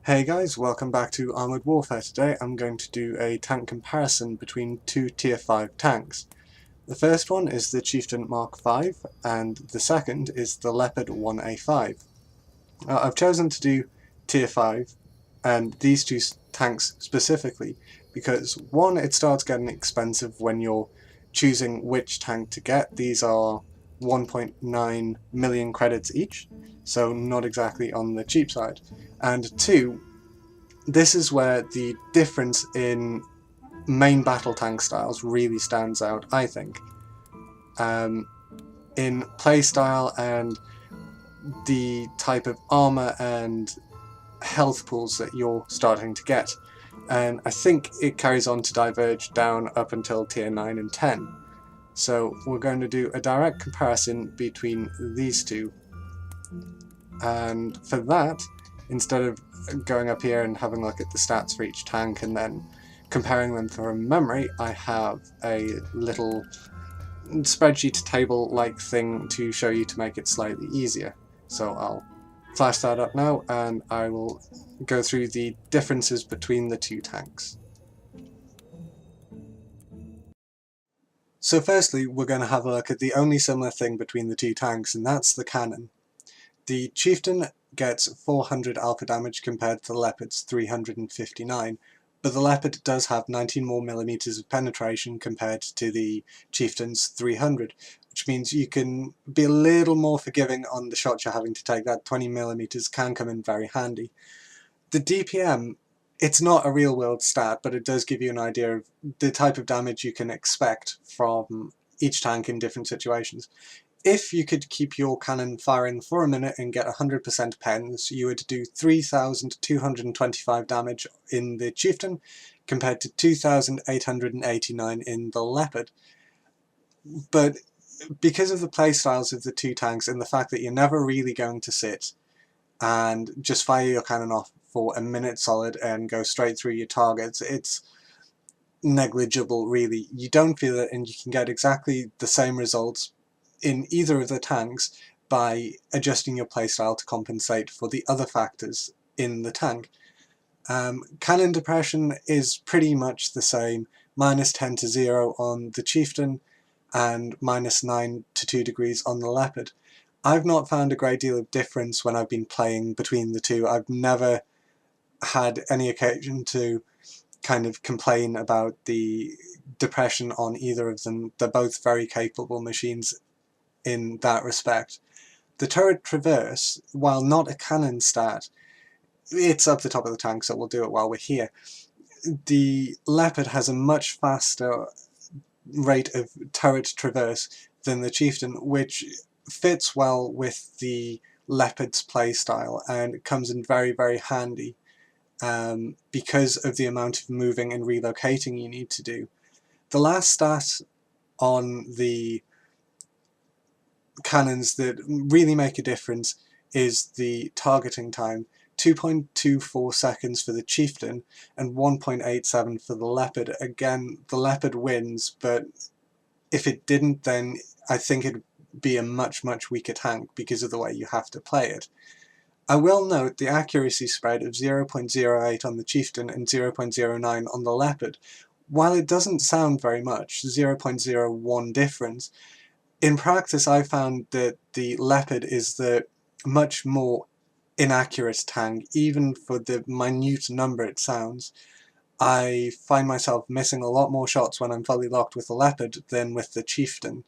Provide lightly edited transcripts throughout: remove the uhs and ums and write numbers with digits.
Hey guys, welcome back to Armoured Warfare. Today I'm going to do a tank comparison between two Tier 5 tanks. The first one is the Chieftain Mark 5 and the second is the Leopard 1A5. I've chosen to do Tier 5 and these two tanks specifically because one, it starts getting expensive when you're choosing which tank to get. These are 1.9 million credits each, so not exactly on the cheap side. And two, this is where the difference in main battle tank styles really stands out, I think. In playstyle and the type of armor and health pools that you're starting to get. And I think it carries on to diverge down up until tier 9 and 10. So we're going to do a direct comparison between these two. And for that, instead of going up here and having a look at the stats for each tank and then comparing them from memory, I have a little spreadsheet table-like thing to show you to make it slightly easier. So I'll flash that up now and I will go through the differences between the two tanks. So firstly, we're going to have a look at the only similar thing between the two tanks, and that's the cannon. The Chieftain gets 400 alpha damage compared to the Leopard's 359, but the Leopard does have 19 more millimeters of penetration compared to the Chieftain's 300, which means you can be a little more forgiving on the shots you're having to take. That 20 millimeters can come in very handy. The DPM, it's not a real world stat, but it does give you an idea of the type of damage you can expect from each tank in different situations. If you could keep your cannon firing for a minute and get 100% pens, you would do 3,225 damage in the Chieftain compared to 2,889 in the Leopard. But because of the playstyles of the two tanks and the fact that you're never really going to sit and just fire your cannon off for a minute solid and go straight through your targets, it's negligible really. You don't feel it and you can get exactly the same results in either of the tanks by adjusting your playstyle to compensate for the other factors in the tank. Cannon depression is pretty much the same, minus 10 to 0 on the Chieftain and minus 9 to 2 degrees on the Leopard. I've not found a great deal of difference when I've been playing between the two. I've never had any occasion to kind of complain about the depression on either of them. They're both very capable machines in that respect. The turret traverse, while not a cannon stat, it's up the top of the tank, so we'll do it while we're here. The Leopard has a much faster rate of turret traverse than the Chieftain, which fits well with the Leopard's playstyle and comes in very, very handy because of the amount of moving and relocating you need to do. The last stat on the cannons that really make a difference is the targeting time. 2.24 seconds for the Chieftain and 1.87 for the Leopard. Again, the Leopard wins, but if it didn't, then I think it'd be a much, much weaker tank because of the way you have to play it. I will note the accuracy spread of 0.08 on the Chieftain and 0.09 on the Leopard. While it doesn't sound very much, 0.01 difference, in practice I found that the Leopard is the much more inaccurate tank, even for the minute number it sounds. I find myself missing a lot more shots when I'm fully locked with the Leopard than with the Chieftain.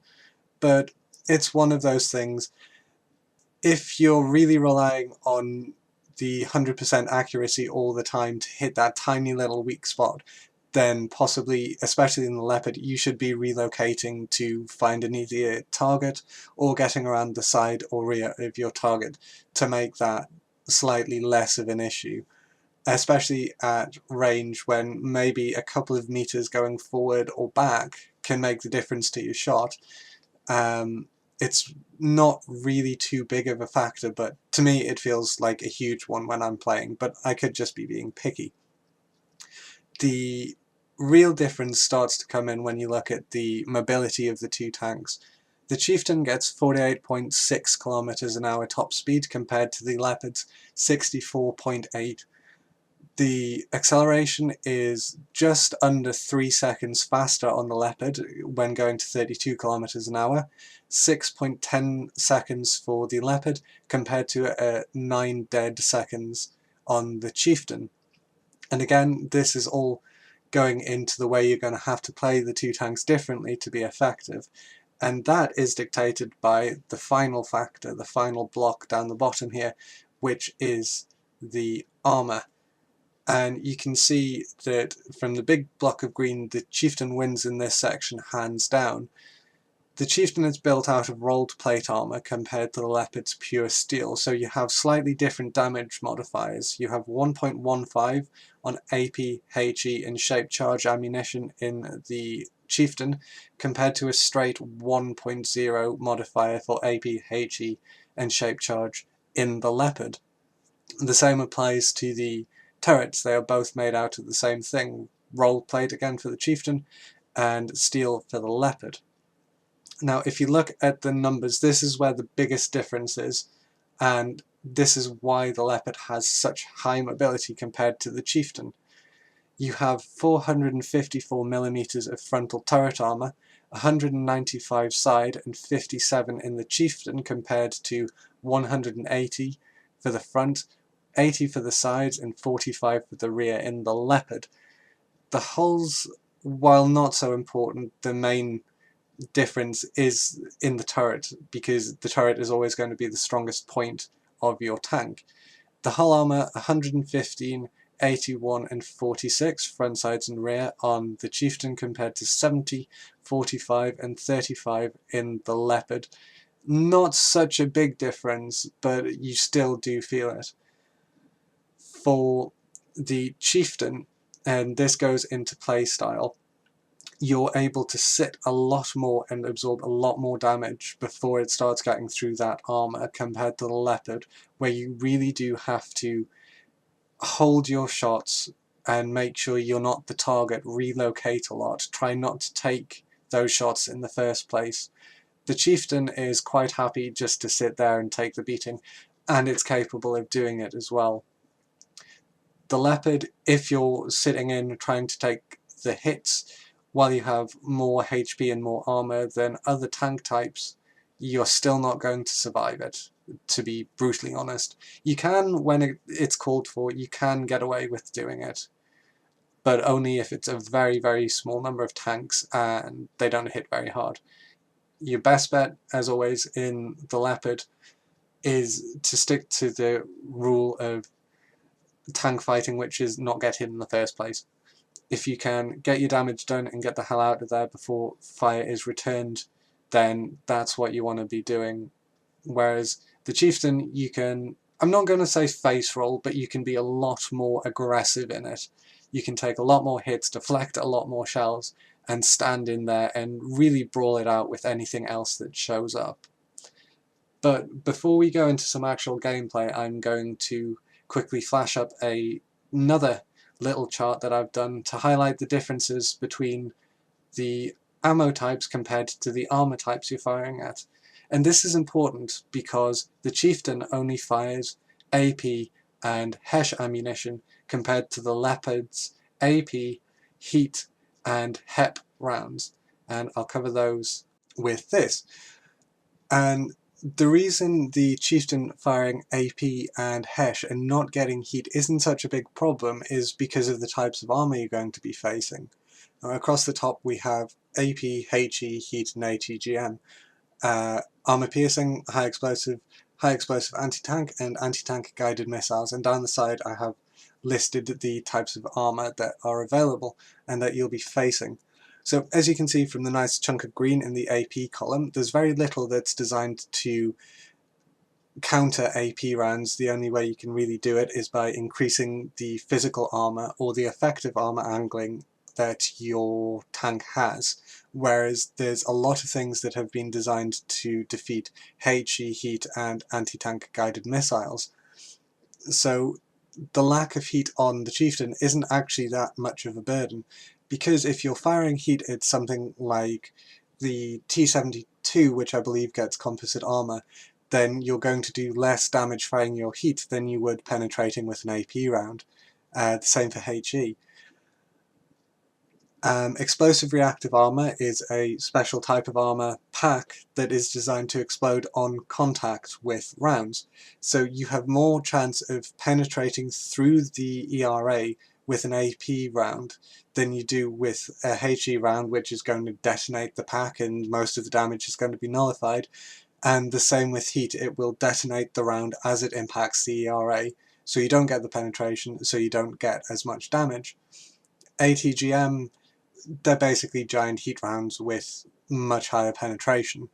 But it's one of those things. If you're really relying on the 100% accuracy all the time to hit that tiny little weak spot, then possibly, especially in the Leopard, you should be relocating to find an easier target or getting around the side or rear of your target to make that slightly less of an issue, especially at range when maybe a couple of meters going forward or back can make the difference to your shot. It's not really too big of a factor, but to me it feels like a huge one when I'm playing, but I could just be being picky. The real difference starts to come in when you look at the mobility of the two tanks. The Chieftain gets 48.6 km/h top speed compared to the Leopard's 64.8. The acceleration is just under 3 seconds faster on the Leopard when going to 32 kilometers an hour, 6.10 seconds for the Leopard compared to 9 dead seconds on the Chieftain. And again, this is all going into the way you're going to have to play the two tanks differently to be effective. And that is dictated by the final factor, the final block down the bottom here, which is the armour. And you can see that from the big block of green, the Chieftain wins in this section hands down. The Chieftain is built out of rolled plate armour compared to the Leopard's pure steel, so you have slightly different damage modifiers. You have 1.15 on AP, HE and shaped charge ammunition in the Chieftain compared to a straight 1.0 modifier for AP, HE and shaped charge in the Leopard. The same applies to the turrets. They are both made out of the same thing, rolled plate again for the Chieftain and steel for the Leopard. Now if you look at the numbers, this is where the biggest difference is, and this is why the Leopard has such high mobility compared to the Chieftain. You have 454mm of frontal turret armour, 195 side and 57 in the Chieftain compared to 180 for the front, 80 for the sides and 45 for the rear in the Leopard. The hulls, while not so important, the main difference is in the turret, because the turret is always going to be the strongest point of your tank. The hull armour 115, 81 and 46 front, sides and rear on the Chieftain compared to 70, 45 and 35 in the Leopard. Not such a big difference, but you still do feel it. For the Chieftain, and this goes into playstyle, you're able to sit a lot more and absorb a lot more damage before it starts getting through that armour compared to the Leopard, where you really do have to hold your shots and make sure you're not the target, relocate a lot, try not to take those shots in the first place. The Chieftain is quite happy just to sit there and take the beating, and it's capable of doing it as well. The Leopard, if you're sitting in trying to take the hits while you have more HP and more armour than other tank types, you're still not going to survive it, to be brutally honest. You can, when it's called for, you can get away with doing it, but only if it's a very, very small number of tanks and they don't hit very hard. Your best bet, as always, in the Leopard is to stick to the rule of tank fighting, which is not get hit in the first place. If you can get your damage done and get the hell out of there before fire is returned, then that's what you want to be doing. Whereas the Chieftain, you can, I'm not going to say face roll, but you can be a lot more aggressive in it. You can take a lot more hits, deflect a lot more shells, and stand in there and really brawl it out with anything else that shows up. But before we go into some actual gameplay, I'm going to quickly flash up another little chart that I've done to highlight the differences between the ammo types compared to the armor types you're firing at. And this is important because the Chieftain only fires AP and HESH ammunition compared to the Leopard's AP, heat and HEP rounds, and I'll cover those with this. And the reason the Chieftain firing AP and HESH and not getting heat isn't such a big problem is because of the types of armour you're going to be facing. Now, across the top we have AP, HE, heat and ATGM. Armour piercing, high explosive anti-tank and anti-tank guided missiles, and down the side I have listed the types of armour that are available and that you'll be facing. So as you can see from the nice chunk of green in the AP column, there's very little that's designed to counter AP rounds. The only way you can really do it is by increasing the physical armour or the effective armour angling that your tank has, whereas there's a lot of things that have been designed to defeat HE, heat and anti-tank guided missiles. So the lack of heat on the Chieftain isn't actually that much of a burden, because if you're firing heat at something like the T-72, which I believe gets composite armour, then you're going to do less damage firing your heat than you would penetrating with an AP round. The same for HE. Explosive reactive armor is a special type of armor pack that is designed to explode on contact with rounds. So you have more chance of penetrating through the ERA with an AP round than you do with a HE round, which is going to detonate the pack and most of the damage is going to be nullified. And the same with heat, it will detonate the round as it impacts the ERA. So you don't get the penetration, so you don't get as much damage. ATGM, they're basically giant heat rounds with much higher penetration.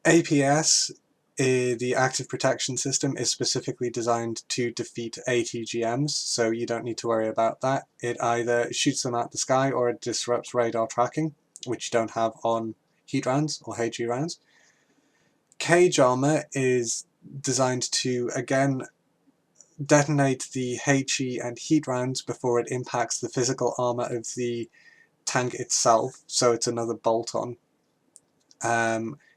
APS, the active protection system, is specifically designed to defeat ATGMs, so you don't need to worry about that. It either shoots them at the sky or it disrupts radar tracking, which you don't have on heat rounds or HE rounds. Cage armor is designed to, again, detonate the HE and heat rounds before it impacts the physical armor of the tank itself, so it's another bolt-on.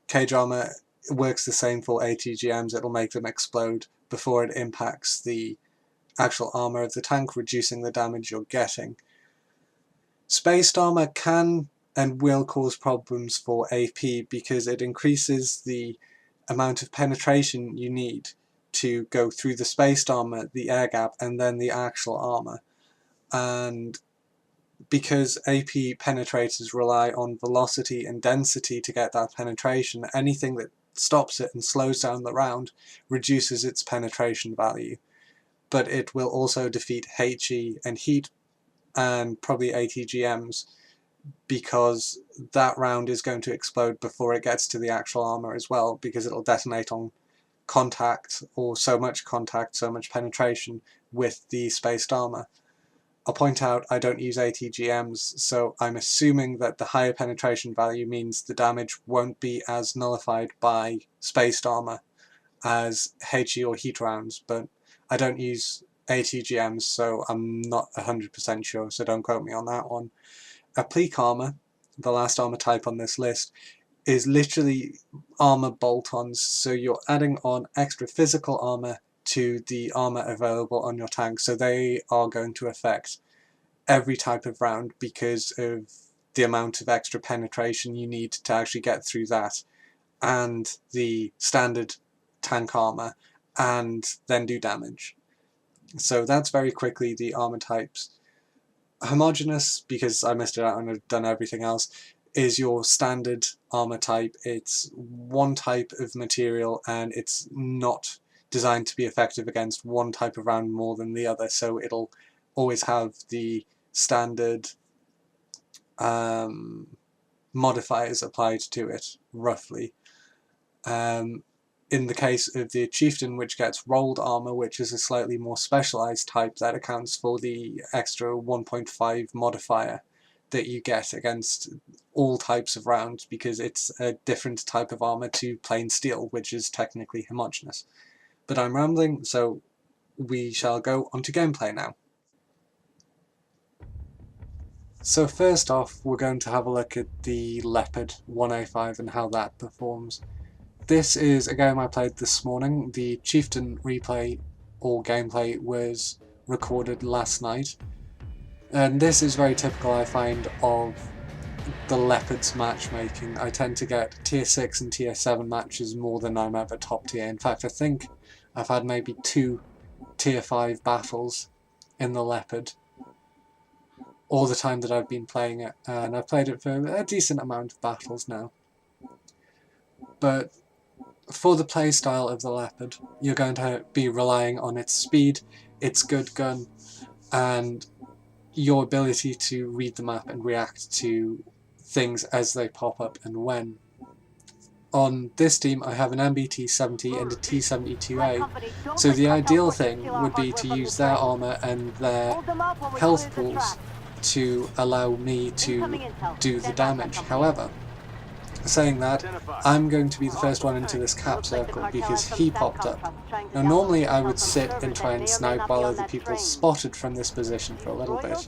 Cage armor works the same for ATGMs, it'll make them explode before it impacts the actual armor of the tank, reducing the damage you're getting. Spaced armor can and will cause problems for AP because it increases the amount of penetration you need to go through the spaced armor, the air gap, and then the actual armor. And because AP penetrators rely on velocity and density to get that penetration, anything that stops it and slows down the round reduces its penetration value. But it will also defeat HE and heat and probably ATGMs because that round is going to explode before it gets to the actual armor as well, because it'll detonate on contact, or so much contact, so much penetration with the spaced armor. I'll point out I don't use ATGMs, so I'm assuming that the higher penetration value means the damage won't be as nullified by spaced armor as HE or heat rounds, but I don't use ATGMs, so I'm not 100% sure, so don't quote me on that one. Applique armor, the last armor type on this list, is literally armor bolt-ons, so you're adding on extra physical armor to the armor available on your tank, so they are going to affect every type of round because of the amount of extra penetration you need to actually get through that and the standard tank armor and then do damage. So that's very quickly the armor types. Homogeneous, because I missed it out and I've done everything else, is your standard armor type. It's one type of material and it's not designed to be effective against one type of round more than the other, so it'll always have the standard modifiers applied to it, roughly. In the case of the Chieftain, which gets rolled armor, which is a slightly more specialized type, that accounts for the extra 1.5 modifier that you get against all types of rounds, because it's a different type of armor to plain steel, which is technically homogeneous. But I'm rambling, so we shall go on to gameplay now. So first off, we're going to have a look at the Leopard 1A5 and how that performs. This is a game I played this morning. The Chieftain replay or gameplay was recorded last night. And this is very typical, I find, of the Leopard's matchmaking. I tend to get tier 6 and tier 7 matches more than I'm ever top tier. In fact, I think I've had maybe 2 tier 5 battles in the Leopard all the time that I've been playing it, and I've played it for a decent amount of battles now. But for the playstyle of the Leopard, you're going to be relying on its speed, its good gun, and your ability to read the map and react to things as they pop up and when. On this team I have an MBT-70 and a T-72A, so the ideal thing would be to use their armour and their health pools to allow me to do the damage. However, saying that, I'm going to be the first one into this cap circle because he popped up. Now normally I would sit and try and snipe while other people spotted from this position for a little bit,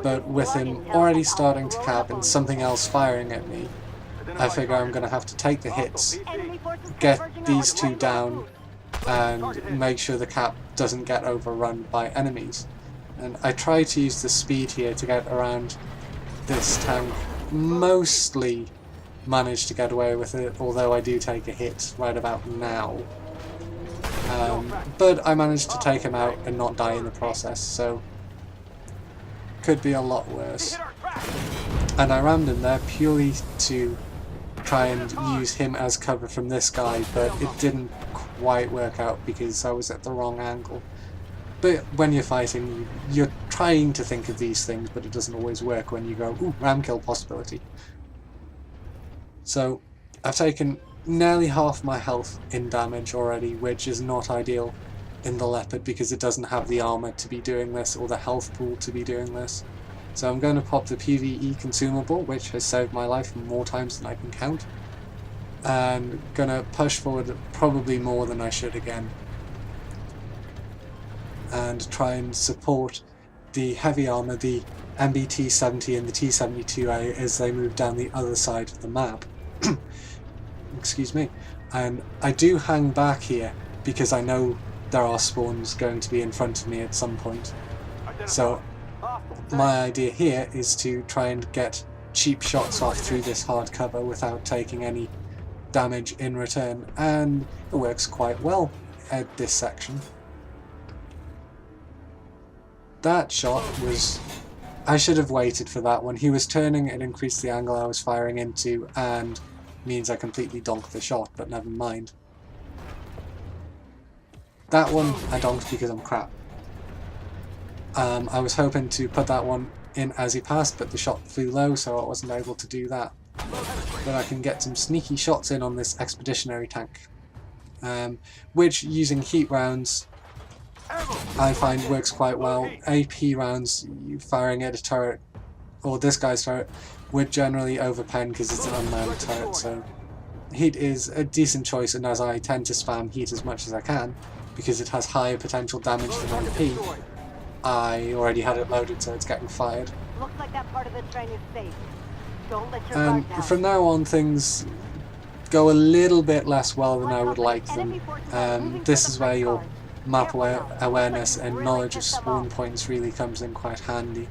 but with him already starting to cap and something else firing at me, I figure I'm going to have to take the hits, get these two down, and make sure the cap doesn't get overrun by enemies. And I try to use the speed here to get around this tank. Mostly manage to get away with it, although I do take a hit right about now. But I managed to take him out and not die in the process, so could be a lot worse. And I rammed him there purely to try and use him as cover from this guy, but it didn't quite work out because I was at the wrong angle. But when you're fighting, you're trying to think of these things, but it doesn't always work when you go, ooh, ram kill possibility. So I've taken nearly half my health in damage already, which is not ideal in the Leopard because it doesn't have the armor to be doing this or the health pool to be doing this. So I'm going to pop the PvE consumable, which has saved my life more times than I can count, and going to push forward probably more than I should again, and try and support the heavy armor, the MBT-70 and the T-72A, as they move down the other side of the map. Excuse me. And I do hang back here because I know there are spawns going to be in front of me at some point. So my idea here is to try and get cheap shots off through this hard cover without taking any damage in return, and it works quite well at this section. That shot was... I should have waited for that one. He was turning and increased the angle I was firing into, and means I completely donked the shot, but never mind. That one I donked because I'm crap. I was hoping to put that one in as he passed, but the shot flew low, so I wasn't able to do that. But I can get some sneaky shots in on this expeditionary tank, which, using heat rounds, I find works quite well. AP rounds, firing at a turret, or this guy's turret, would generally overpen because it's an unmanned turret, so heat is a decent choice, and as I tend to spam heat as much as I can, because it has higher potential damage than AP, I already had it loaded, so it's getting fired. Looks like that part of the train is safe. Don't let your And guard down. from now on, things go a little bit less well than I would like them. This is where your map awareness and knowledge of spawn points really comes in quite handy.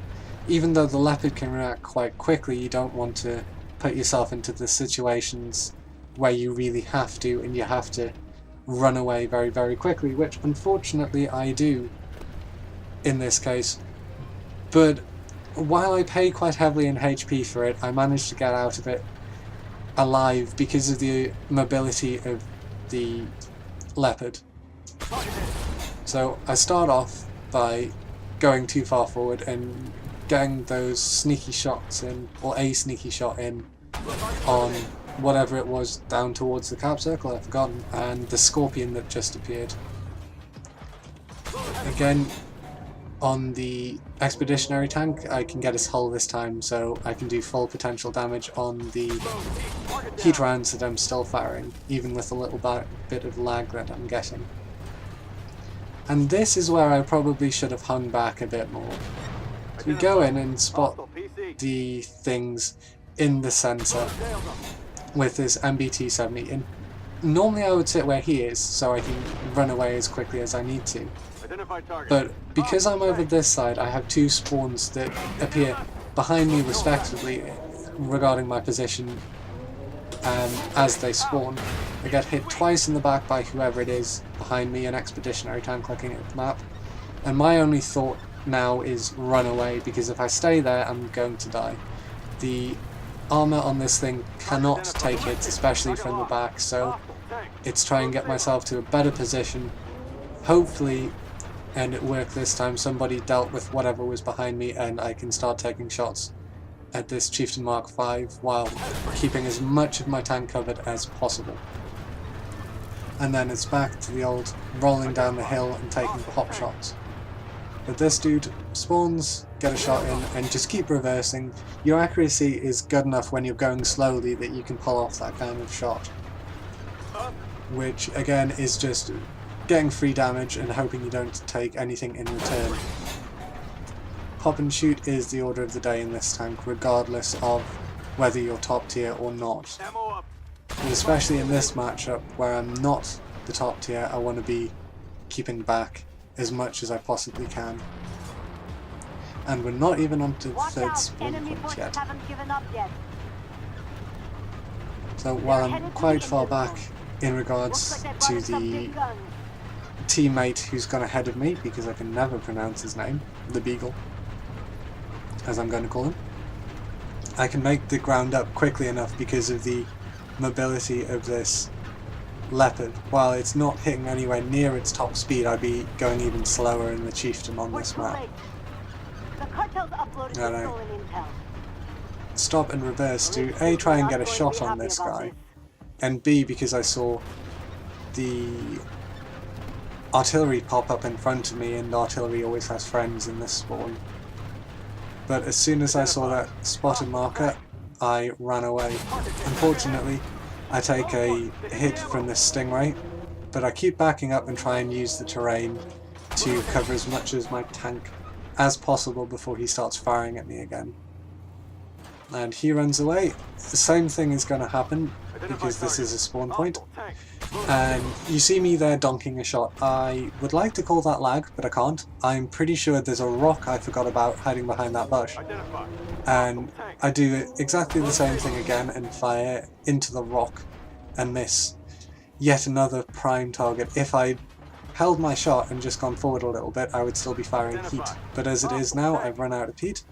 Even though the Leopard can react quite quickly, you don't want to put yourself into the situations where you really have to, and you have to run away very, very quickly, which unfortunately I do in this case. But while I pay quite heavily in HP for it, I managed to get out of it alive because of the mobility of the Leopard. So I start off by going too far forward and getting those sneaky shots in, or a sneaky shot in, on whatever it was down towards the cap circle, I've forgotten, and the Scorpion that just appeared. Again, on the expeditionary tank, I can get his hull this time, so I can do full potential damage on the heat rounds that I'm still firing, even with a little bit of lag that I'm getting. And this is where I probably should have hung back a bit more. So we go in and spot the things in the centre with this MBT-70, and normally I would sit where he is so I can run away as quickly as I need to. But because I'm over this side, I have two spawns that appear behind me respectively regarding my position as they spawn. I get hit twice in the back by whoever it is behind me, an expeditionary tank looking at the map, and my only thought now is run away, because if I stay there I'm going to die. The armour on this thing cannot take hits, especially from the back, so it's try and get myself to a better position. Hopefully, and it worked this time, somebody dealt with whatever was behind me and I can start taking shots at this Chieftain Mark 5 while keeping as much of my tank covered as possible. And then it's back to the old rolling down the hill and taking pop shots. But this dude spawns, get a shot in, and just keep reversing. Your accuracy is good enough when you're going slowly that you can pull off that kind of shot. Which again is just getting free damage and hoping you don't take anything in return. Pop and shoot is the order of the day in this tank, regardless of whether you're top tier or not. And especially in this matchup where I'm not the top tier, I want to be keeping back as much as I possibly can. And we're not even onto the Watch third out, spawn enemy point forces yet. haven't given up yet. So while I'm headed to quite the far engine back room. in Looks regards like they've to brought in some the big guns. teammate who's gone ahead of me, because I can never pronounce his name, the Beagle, as I'm going to call him, I can make the ground up quickly enough because of the mobility of this Leopard. While it's not hitting anywhere near its top speed, I'd be going even slower in the Chieftain on We're this too map. late. The cartel's uploaded the Alright. stolen intel. Stop and reverse to Police A, will try and not get a going to shot be on happy this about guy, this. and B, because I saw the artillery pop up in front of me, and artillery always has friends in this spawn. But as soon as I saw that spotted marker, I ran away. Unfortunately, I take a hit from this stingray, but I keep backing up and try and use the terrain to cover as much as my tank as possible before he starts firing at me again. And he runs away. The same thing is going to happen because this is a spawn point. And you see me there donking a shot. I would like to call that lag, but I can't. I'm pretty sure there's a rock I forgot about hiding behind that bush. And I do exactly the same thing again and fire into the rock and miss yet another prime target. If I held my shot and just gone forward a little bit, I would still be firing heat. But as it is now, I've run out of heat.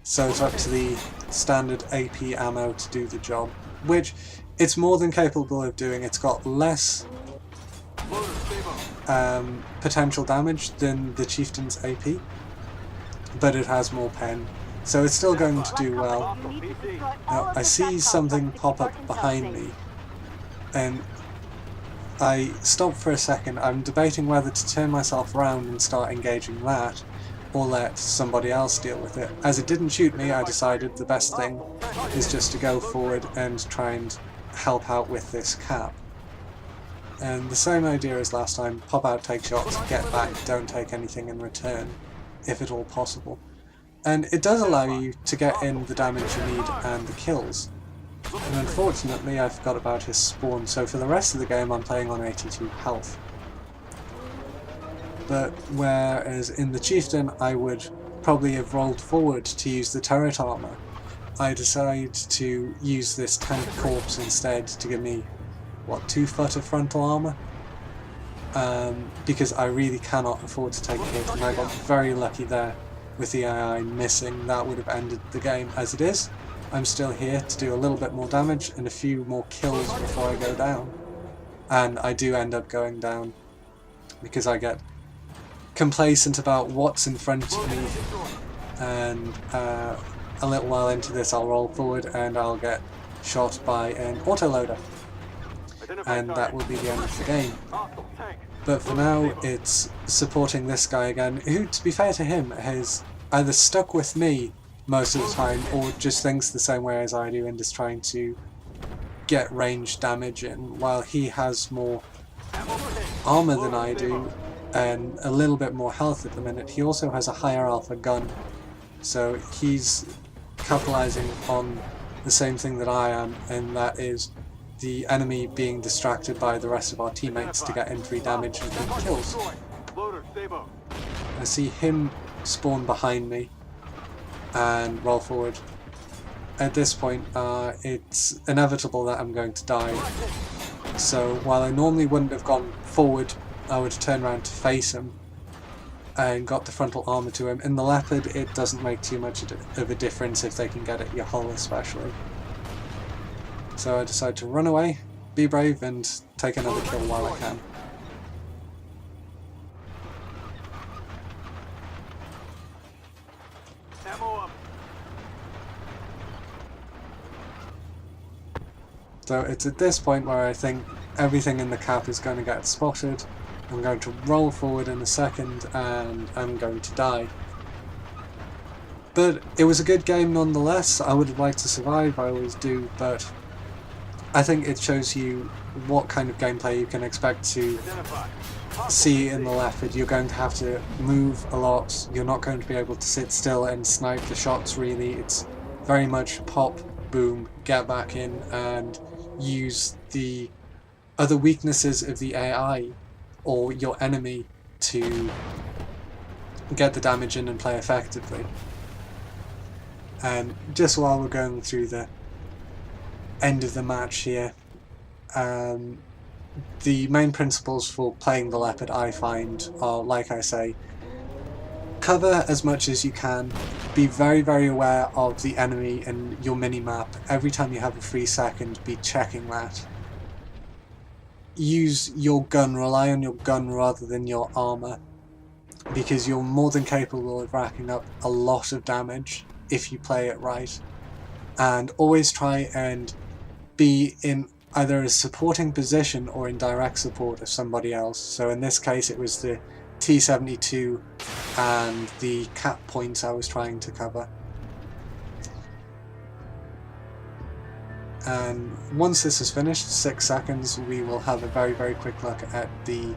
So it's up to the standard AP ammo to do the job, which it's more than capable of doing. It's got less potential damage than the Chieftain's AP, but it has more pen, so it's still going to do well. Now, I see something pop up behind me, and I stop for a second. I'm debating whether to turn myself around and start engaging that, or let somebody else deal with it. As it didn't shoot me, I decided the best thing is just to go forward and try and help out with this cap. And the same idea as last time: pop out, take shots, get back, don't take anything in return, if at all possible. And it does allow you to get in the damage you need and the kills. And unfortunately I forgot about his spawn, so for the rest of the game I'm playing on 82 health. But whereas in the Chieftain I would probably have rolled forward to use the turret armour, I decide to use this tank corpse instead to give me, what, 2 foot of frontal armour? Because I really cannot afford to take a hit, and I got very lucky there with the AI missing. That would have ended the game. As it is, I'm still here to do a little bit more damage and a few more kills before I go down. And I do end up going down because I get complacent about what's in front of me, and a little while into this I'll roll forward and I'll get shot by an autoloader, and that will be the end of the game. But for now it's supporting this guy again, who, to be fair to him, has either stuck with me most of the time or just thinks the same way as I do and is trying to get ranged damage in. While he has more armour than I do and a little bit more health at the minute, he also has a higher alpha gun, so he's capitalising on the same thing that I am, and that is the enemy being distracted by the rest of our teammates to get in-free damage and get kills. I see him spawn behind me and roll forward. At this point it's inevitable that I'm going to die, so while I normally wouldn't have gone forward, I would turn around to face him and got the frontal armour to him. In the Leopard it doesn't make too much of a difference if they can get at your hull especially. So I decide to run away, be brave, and take another kill while I can. So it's at this point where I think everything in the cap is going to get spotted. I'm going to roll forward in a second and I'm going to die. But it was a good game nonetheless. I would have liked to survive, I always do, but I think it shows you what kind of gameplay you can expect to see in the Leopard. You're going to have to move a lot, you're not going to be able to sit still and snipe the shots really. It's very much pop, boom, get back in, and use the other weaknesses of the AI or your enemy to get the damage in and play effectively. And just while we're going through the end of the match here, the main principles for playing the Leopard, I find, are, like I say, cover as much as you can, be very, very aware of the enemy and your mini-map. Every time you have a free second, be checking that. Use your gun, rely on your gun rather than your armour, because you're more than capable of racking up a lot of damage if you play it right. And always try and be in either a supporting position or in direct support of somebody else. So in this case it was the T-72 and the cap points I was trying to cover. And once this is finished, 6 seconds, we will have a very, very quick look at the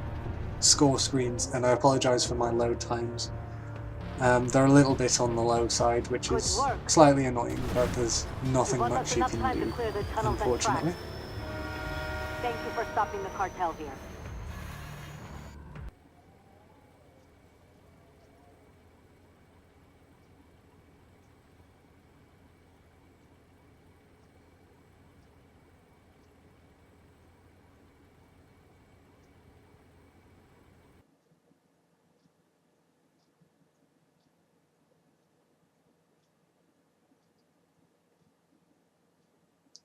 score screens, and I apologise for my load times. They're a little bit on the low side, which is slightly annoying, but there's nothing much you can do, unfortunately. Thank you for stopping the cartel here.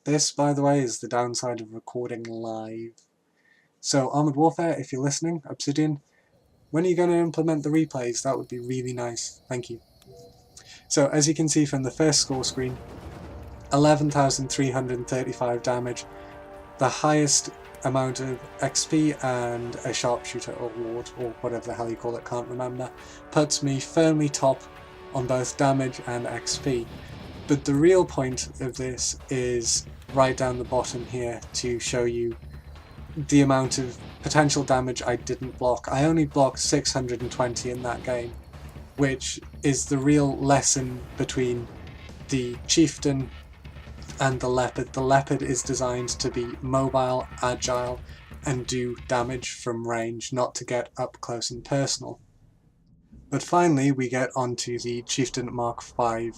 This, by the way, is the downside of recording live. So, Armoured Warfare, if you're listening, Obsidian, when are you going to implement the replays? That would be really nice. Thank you. So, as you can see from the first score screen, 11,335 damage, the highest amount of XP and a sharpshooter award, or whatever the hell you call it, can't remember, puts me firmly top on both damage and XP. But the real point of this is right down the bottom here to show you the amount of potential damage I didn't block. I only blocked 620 in that game, which is the real lesson between the Chieftain and the Leopard. The Leopard is designed to be mobile, agile, and do damage from range, not to get up close and personal. But finally we get onto the Chieftain Mark V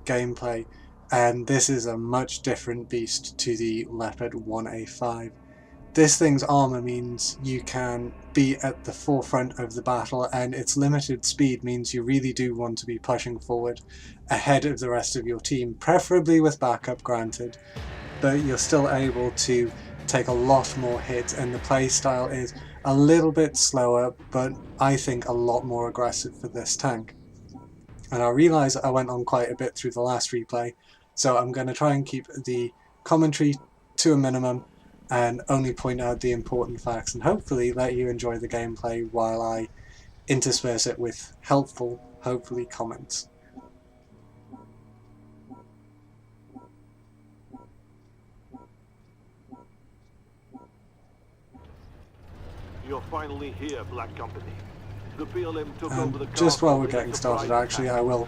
gameplay, and this is a much different beast to the Leopard 1A5. This thing's armour means you can be at the forefront of the battle, and its limited speed means you really do want to be pushing forward ahead of the rest of your team, preferably with backup granted, but you're still able to take a lot more hits, and the playstyle is a little bit slower, but I think a lot more aggressive for this tank. And I realise I went on quite a bit through the last replay, so I'm going to try and keep the commentary to a minimum and only point out the important facts, and hopefully let you enjoy the gameplay while I intersperse it with helpful, hopefully, comments. You're finally here, Black Company. The BLM took over the just while we're getting started, actually, I will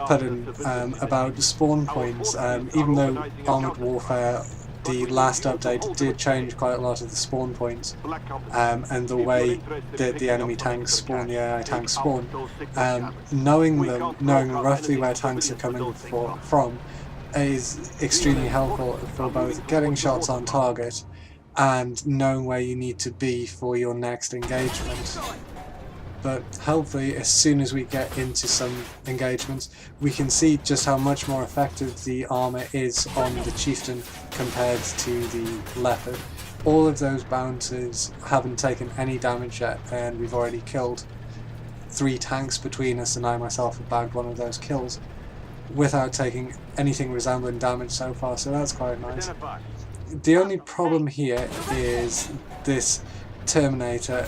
put in about spawn points. Even though Armoured Warfare, the last update, did change quite a lot of the spawn points, and the way that the enemy tanks spawn, the AI tanks spawn, knowing them, knowing roughly where tanks are coming from, is extremely helpful for both getting shots on target and knowing where you need to be for your next engagement. But hopefully, as soon as we get into some engagements, we can see just how much more effective the armour is on the Chieftain compared to the Leopard. All of those bounces haven't taken any damage yet, and we've already killed 3 tanks between us, and I myself have bagged one of those kills without taking anything resembling damage so far, so that's quite nice. The only problem here is this Terminator.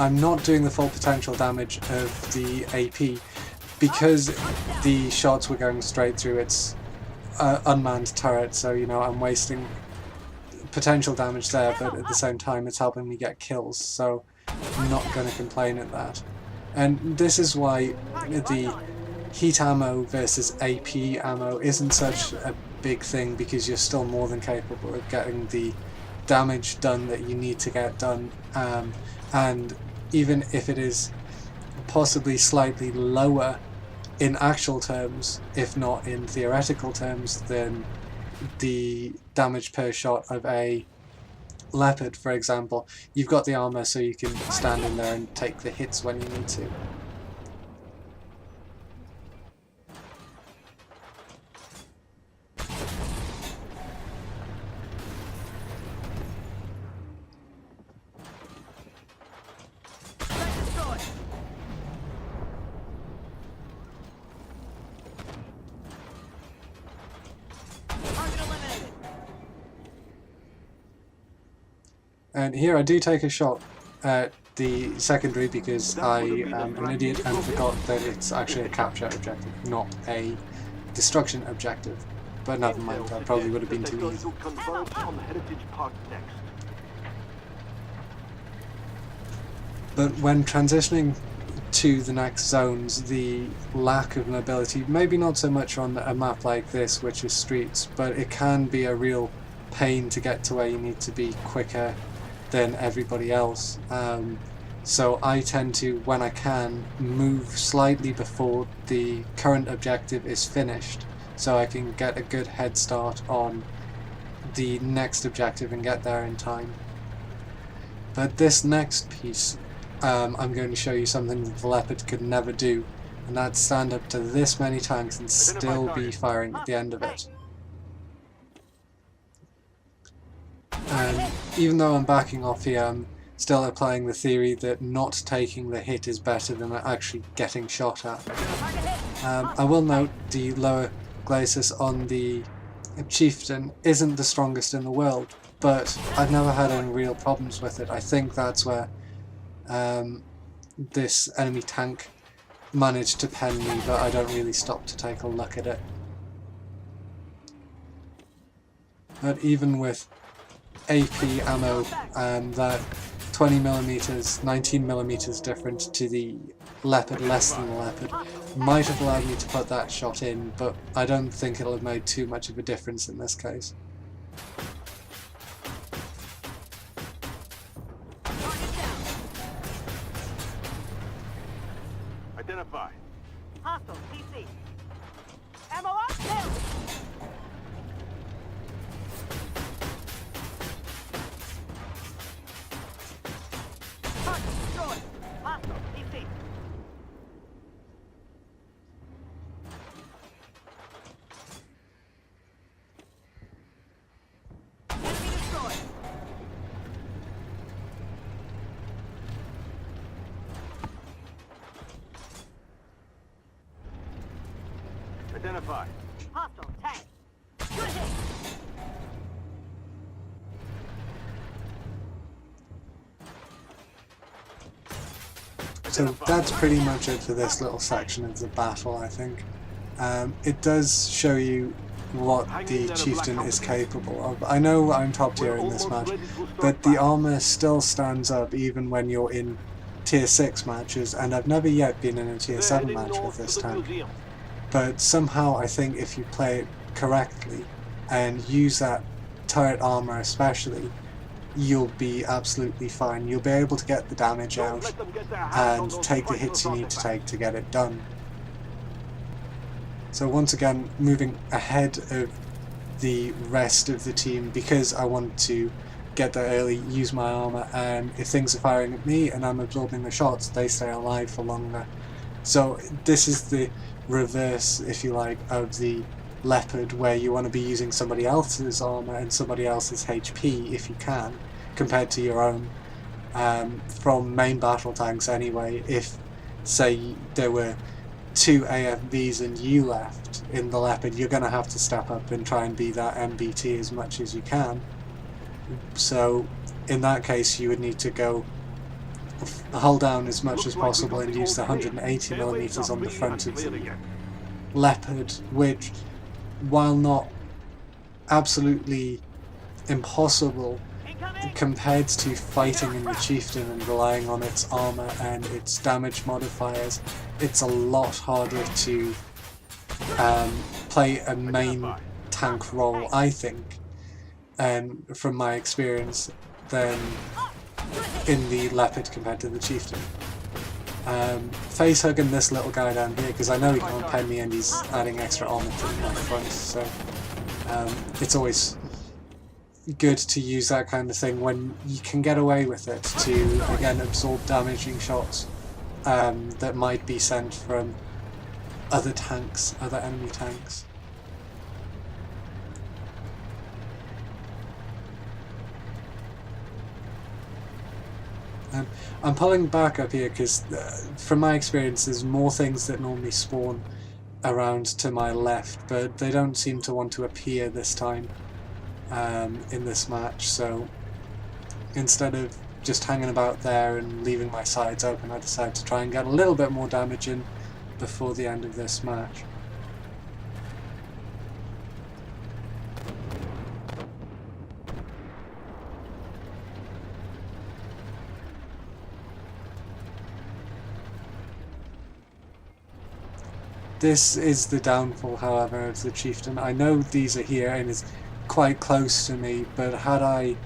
I'm not doing the full potential damage of the AP because the shots were going straight through its unmanned turret, so you know I'm wasting potential damage there, but at the same time it's helping me get kills, so I'm not going to complain at that. And this is why the heat ammo versus AP ammo isn't such a big thing, because you're still more than capable of getting the damage done that you need to get done, and even if it is possibly slightly lower in actual terms, if not in theoretical terms, than the damage per shot of a Leopard, for example. You've got the armor so you can stand in there and take the hits when you need to. And here I do take a shot at the secondary because I am an idiot and forgot that it's actually a capture objective, not a destruction objective. But never mind, that probably would have been too easy. But when transitioning to the next zones, the lack of mobility, maybe not so much on a map like this, which is streets, but it can be a real pain to get to where you need to be quicker than everybody else. So I tend to, when I can, move slightly before the current objective is finished, so I can get a good head start on the next objective and get there in time. But this next piece, I'm going to show you something that the Leopard could never do, and that's stand up to this many tanks and still be firing at the end of it. And even though I'm backing off here, I'm still applying the theory that not taking the hit is better than actually getting shot at. I will note the lower glacis on the Chieftain isn't the strongest in the world, but I've never had any real problems with it. I think that's where this enemy tank managed to pen me, but I don't really stop to take a look at it. But even with AP ammo, that 20mm, 19mm different to the Leopard, less than the Leopard, might have allowed me to put that shot in, but I don't think it'll have made too much of a difference in this case. Identify. Hostile, PC. Ammo up, down. Target destroyed. Hostile, PC. Enemy destroyed. Identify. Hostile, tank. Good hit. So that's pretty much it for this little section of the battle, I think. It does show you what the Chieftain is capable of. I know I'm top tier in this match, but the armor still stands up even when you're in tier 6 matches, and I've never yet been in a tier 7 match with this tank. But somehow I think if you play it correctly and use that turret armor especially, you'll be absolutely fine. You'll be able to get the damage out and take the hits you need to take to get it done. So once again, moving ahead of the rest of the team because I want to get there early, use my armor, and if things are firing at me and I'm absorbing the shots, they stay alive for longer. So this is the reverse, if you like, of the Leopard, where you want to be using somebody else's armor and somebody else's HP if you can, compared to your own. From main battle tanks anyway, if say there were 2 AFVs and you left in the Leopard, you're going to have to step up and try and be that MBT as much as you can. So in that case you would need to go hull down as much as possible and use the 180mm on the front of the Leopard, which, while not absolutely impossible compared to fighting in the Chieftain and relying on its armor and its damage modifiers, it's a lot harder to play a main tank role, I think, from my experience, than in the Leopard compared to the Chieftain. face hugging this little guy down here because I know he can't pen me and he's adding extra armor to my front, so it's always good to use that kind of thing when you can get away with it to, again, absorb damaging shots that might be sent from other tanks, other enemy tanks. I'm pulling back up here because from my experience there's more things that normally spawn around to my left, but they don't seem to want to appear this time in this match, so instead of just hanging about there and leaving my sides open, I decided to try and get a little bit more damage in before the end of this match. This is the downfall, however, of the Chieftain. I know these are here and it's quite close to me, but had I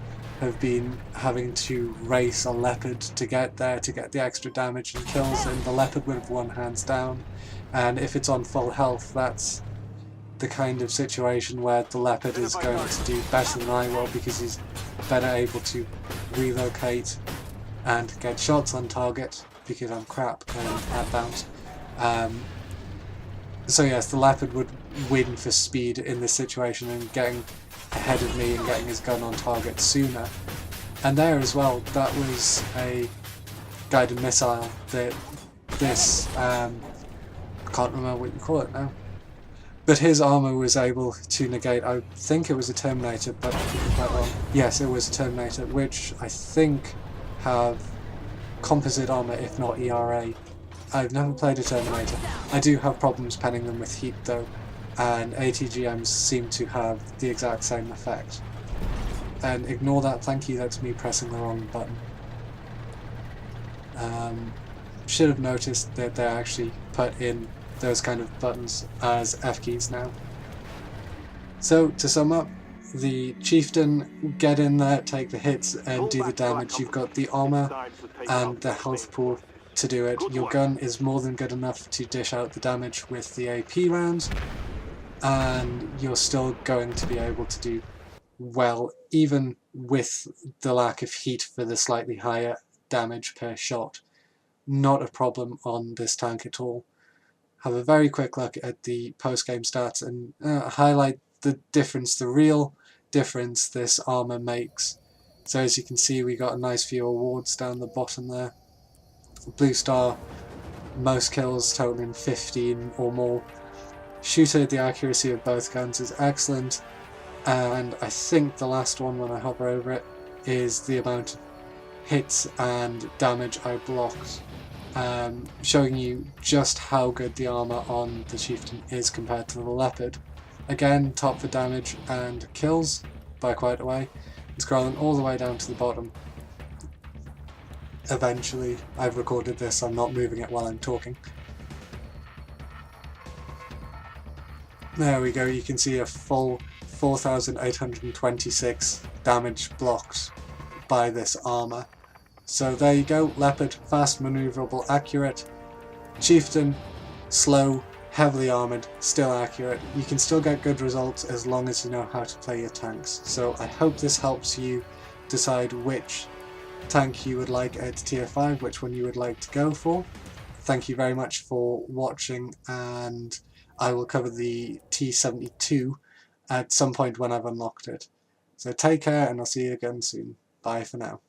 have been having to race a Leopard to get there to get the extra damage and kills, then the Leopard would have won hands down. And if it's on full health, that's the kind of situation where the Leopard is going to do better than I will because he's better able to relocate and get shots on target because I'm crap at bounce. So yes, the Leopard would win for speed in this situation and getting ahead of me and getting his gun on target sooner. And there as well, that was a guided missile that this, I can't remember what you call it now, but his armour was able to negate. I think it was a Terminator, but I could be quite wrong. Yes, it was a Terminator, which I think have composite armour, if not ERA. I've never played a Terminator. I do have problems penning them with heat though, and ATGMs seem to have the exact same effect. And ignore that, thank you, that's me pressing the wrong button. Should have noticed that they actually put in those kind of buttons as F keys now. So, to sum up, the Chieftain, get in there, take the hits and do the damage. You've got the armour and the health pool to do it. Your gun is more than good enough to dish out the damage with the AP rounds, and you're still going to be able to do well even with the lack of heat for the slightly higher damage per shot. Not a problem on this tank at all. Have a very quick look at the post-game stats and highlight the difference, the real difference this armour makes. So as you can see, we got a nice few awards down the bottom there. Blue Star, most kills totaling 15 or more. Shooter, the accuracy of both guns is excellent, and I think the last one when I hover over it is the amount of hits and damage I blocked, showing you just how good the armour on the Chieftain is compared to the Leopard. Again, top for damage and kills by quite a way, and scrolling all the way down to the bottom. Eventually, I've recorded this, I'm not moving it while I'm talking. There we go, you can see a full 4,826 damage blocked by this armour. So there you go, Leopard, fast, manoeuvrable, accurate. Chieftain, slow, heavily armoured, still accurate. You can still get good results as long as you know how to play your tanks. So I hope this helps you decide which tank you would like at tier 5, which one you would like to go for. Thank you very much for watching, and I will cover the T72 at some point when I've unlocked it. So take care, and I'll see you again soon. Bye for now.